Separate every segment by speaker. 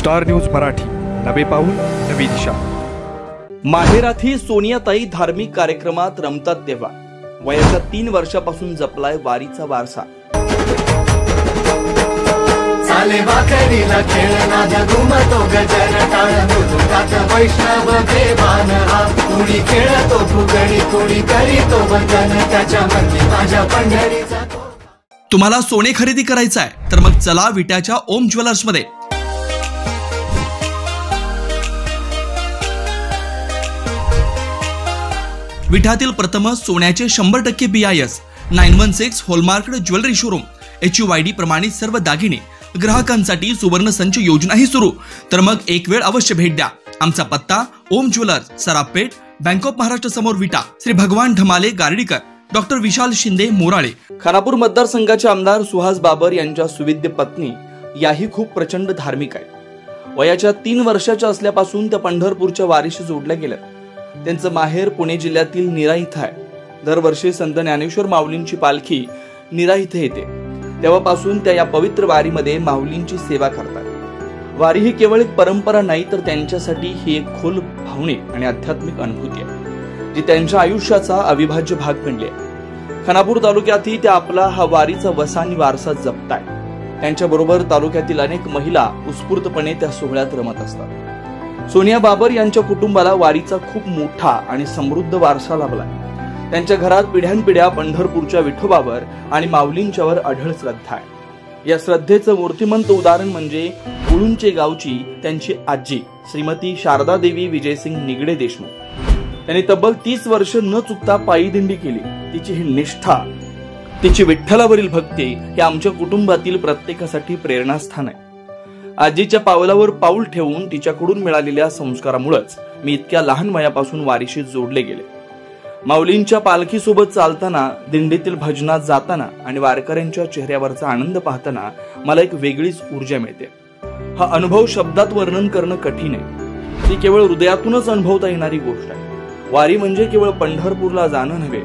Speaker 1: Star news Marathi, नवे पाऊल नवी दिशा।
Speaker 2: माहेरातही सोनियाताई धार्मिक कार्यक्रमात रमतात तेव्हा वयाच्या 3 वर्षापासून जपलाय वारीचा वारसा।
Speaker 3: चाले वाकडीला खेळना घुमतो गजर टाळ मुलुकात वैष्णव देवान हा कुणी खेळतो फुगडी कुणी करीतो वंदन त्याच्या मंदी माझ्या पंढरीचा।
Speaker 2: तुम्हाला सोने खरेदी करायचं आहे तर मग चला विट्याच्या ओम ज्वेलर्स मध्ये। विट्यातील प्रथम सोन्याचे 100% BIS 916 hallmark jewellery showroom, HUID प्रमाणित सर्व दागिने ग्राहकांसाठी सुवर्ण संच योजनाही सुरू। तर मग एक वेळ अवश्य भेट द्या। आमचा पत्ता ओम ज्वेलर्स, सराफपेठ, बँक ऑफ महाराष्ट्र समोर विटा, श्री भगवान ढमाले गार्डीकर, डॉक्टर विशाल शिंदे मोराळे। खानापूर मतदारसंघाचे आमदार सुहास बाबर यांच्या सुविद्य पत्नी याही खूप प्रचंड धार्मिक आहेत। वयाच्या 3 वर्षाच्या असल्यापासून त्या पंढरपूरच्या वारीशी जोडल्या गेल्या। त्यांचं माहेर पुणे जिल्ह्यातील नीरा इथं आहे। दरवर्षी संत ज्ञानेश्वर माऊलींची पालखी नीरा इथे येते, तेव्हापासून त्या या पवित्र वारीमध्ये माऊलींची सेवा करतात। वारी ही केवळ एक परंपरा नाही, तर त्यांच्यासाठी ही एक खोल भावनिक आणि आध्यात्मिक अनुभूती आहे, जी त्यांच्या आयुष्याचा अविभाज्य भाग बनली आहे। खानापूर तालुक्यातही त्या आपला हा वारीचा वसानी वारसा जपताय। त्यांच्याबरोबर तालुक्यातील अनेक महिला उत्स्फूर्तपणे त्या सोहळ्यात रमत असतात। सोनिया बाबर यांच्या कुटुंबाला वारीचा खूप मोठा आणि समृद्ध वारसा लाभलाय। त्यांच्या घरात पिढ्यानपिढ्या पंढरपूरच्या विठोबावर आणि माऊलींच्यावर अढळ श्रद्धा आहे। या श्रद्धेचं मूर्तिमंत उदाहरण म्हणजे गुळुंचे गावची त्यांची आजी श्रीमती शारदा देवी विजयसिंग निगडे देशमुख। त्यांनी तब्बल 30 वर्ष न चुकता पायी दिंडी केली। तिची ही निष्ठा, तिची विठ्ठलावरील भक्ती हे आमच्या कुटुंबातील प्रत्येकासाठी प्रेरणास्थान आहे। आजीच्या पावलावर पाऊल ठेवून तिच्याकडून मिळालेल्या संस्कारामुळेच मी इतक्या लहान वयापासून वारीशी जोडले गेले। माऊलींच्या पालखीसोबत चालताना, दिंडीतील भजनात जाताना आणि वारकऱ्यांच्या चेहऱ्यावरचा आनंद पाहताना मला एक वेगळीच ऊर्जा मिळते। हा अनुभव शब्दात वर्णन करणं कठीण आहे, ती केवळ हृदयातूनच अनुभवता येणारी गोष्ट आहे। वारी म्हणजे केवळ पंढरपूरला जाणं नव्हे,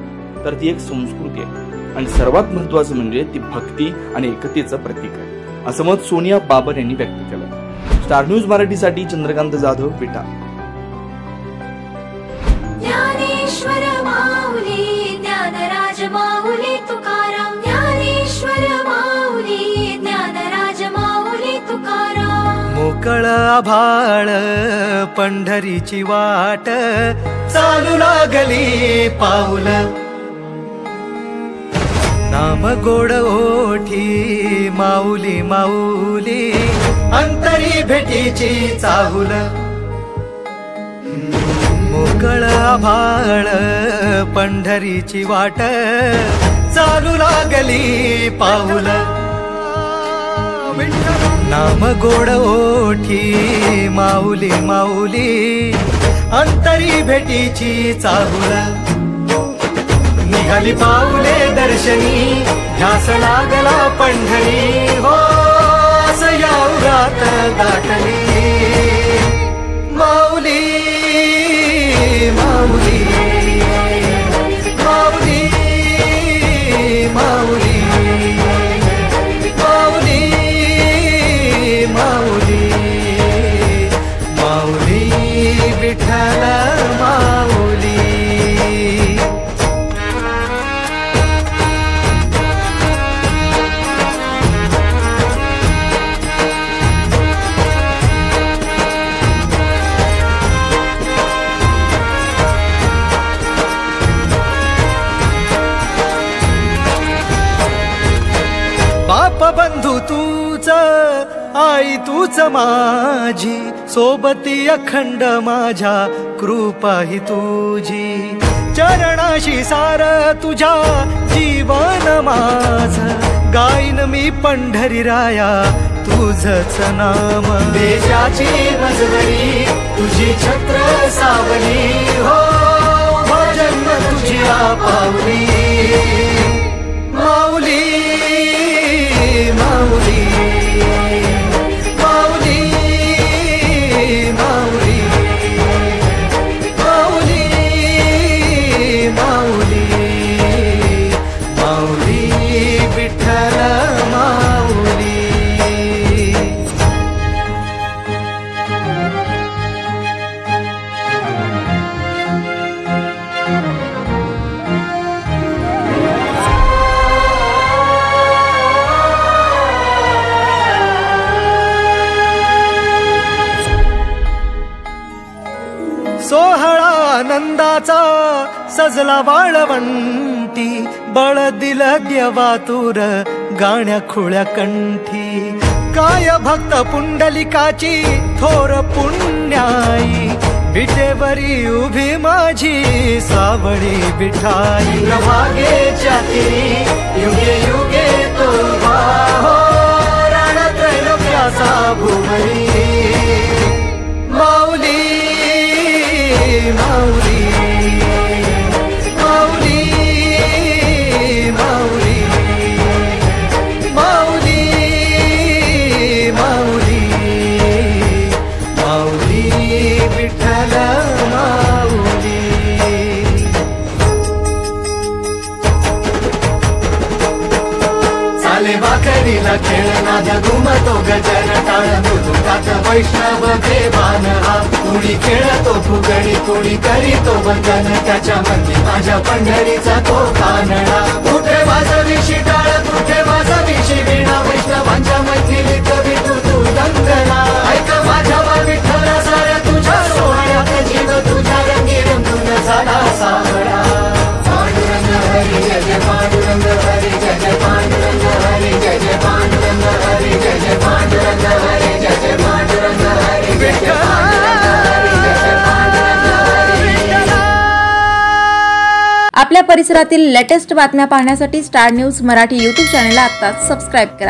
Speaker 2: तर ती एक संस्कृती आहे आणि सर्वात महत्त्वाचं म्हणजे ती भक्ती आणि एकतेचं प्रतीक आहे, असं मत सोनिया बाबर यांनी व्यक्त केलं। स्टार न्यूज मराठीसाठी चंद्रकांत जाधव, विटा।
Speaker 4: ज्ञानेश्वर माऊली ज्ञानराज माऊली तुकाराम, ज्ञानेश्वर माऊली ज्ञानराज माऊली तुकाराम।
Speaker 3: मोकळ आभाळ पंढरीची वाट चालू लागली पाऊल, नाम गोड ओठी माऊली माऊली अंतरी भेटीची चाहुल। मोकळ आभाळ पंढरीची वाट चालू लागली पाऊल, नाम गोड ओठी माऊली माऊली अंतरी भेटीची चाहुल। निघाली पाऊले दर्शनी ध्यास लागला पंढरी, हो सयाउरात गाठली माऊली माऊली माऊली माऊली माऊली माऊली माऊली विठ्ठल माऊली। बाप बंधू तूच, आई तूच माझी, सोबती अखंड माझ्या कृपा ही तुझी। चरणाशी सार तुझ्या जीवन माझ, गाईन मी पंढरी राया तुझच नाम। देशाची मजवरी तुझी छत्र सावली, हो भजन तुझी पावली माऊली माऊली माऊली माऊली माऊली माऊली माऊली विठ्ठल माऊली। आनंदाचा सजला वाळवंटी, बळ दिलं देवातूर गाण्या खुळ्या कंठी. काय भक्त पुंडलिकाची थोर पुण्याई, विटेवरी उभी माझी सावळी विठाई. प्रभागेच्या तिरी युगे युगे तो उभा हो, रणत्रैलोक्याचा भुवरी. माऊली माऊली माऊली माऊली माऊली माऊली माऊली विठ्ठल माऊली. चाले वाकडीला खेळनाद घुमतो गजर टाळ, मृदुकात वैष्णव देवान हा. कुणी खेळतो फुगडी कुणी करीतो वंदन, त्याच्या मध्ये माझ्या पंढरीचा तो कानडा. कुठे वाजवी शिटाळ कुठे वाजवी शिवीणा, वैष्णवांच्या मैथिलीत विठू तू दंगना. ऐक माझ्या विठ्ठल साऱ्या तुझ्या सोहळ्यात, जीव तुझ्या रंगी रंगून झाला सावळा. पांडुरंग हरी जय जय पांडुरंग हरी जय जय पांडुरंग हरी जय जय पांडुरंग हरी जय जय पांडुरंग हरी जय जय पांडुरंग हरी जय जय पांडुरंग हरी जय जय पांडुरंग हरी.
Speaker 5: आपल्या परिसरातील लेटेस्ट बातम्या पाहण्यासाठी स्टार न्यूज मराठी यूट्यूब चॅनलला आत्ताच सबस्क्राईब करा.